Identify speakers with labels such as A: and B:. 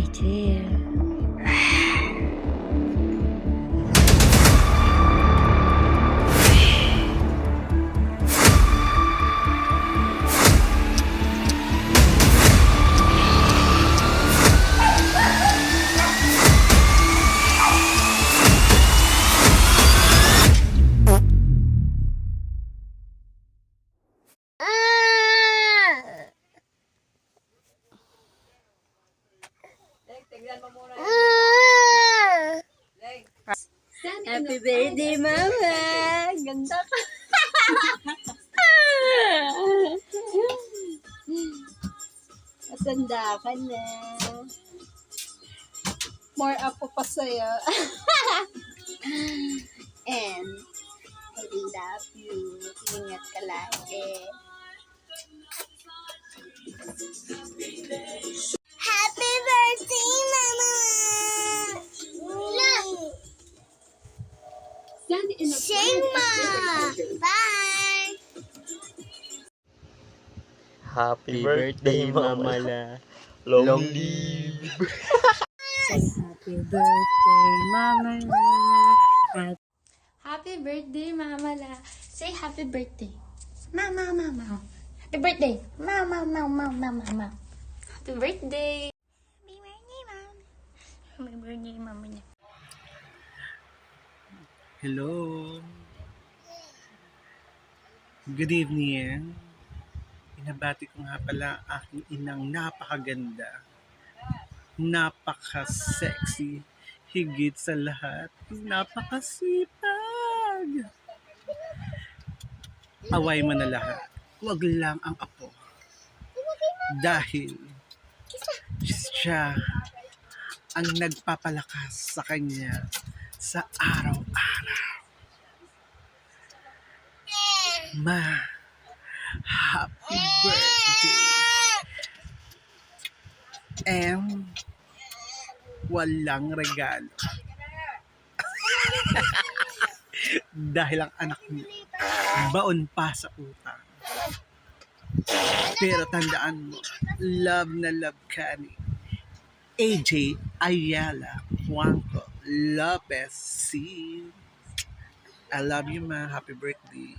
A: birthday. Happy birthday, Mama! Ganda ka! Matanda ka na.
B: More ako pa sa'yo.
A: And, I love you. Ingat ka lagi. Happy birthday, Mama! Shema! Bye!
C: Happy birthday, Mama La. Long live.
A: Happy birthday, Mama La.
D: Happy birthday, Mama La. Say happy birthday. Mama, mama. Happy birthday. Mama, mama, mama, mama. Happy birthday. Happy birthday, Mama. Happy birthday, Mama niya.
B: Hello. Good evening. Pinabati ko nga pala ang aking inang napakaganda. Napaka-sexy. Higit sa lahat, napakasipag. Away mo na lahat. Huwag lang ang apo. Dahil siya ang nagpapalakas sa kanya sa araw-araw. Ma, happy birthday. Walang regalo. Dahil ang anak niya baon pa sa utang. Pero tandaan mo, love na love ka ni AJ Ayala Juanco Lopez C. I love you, ma. Happy birthday.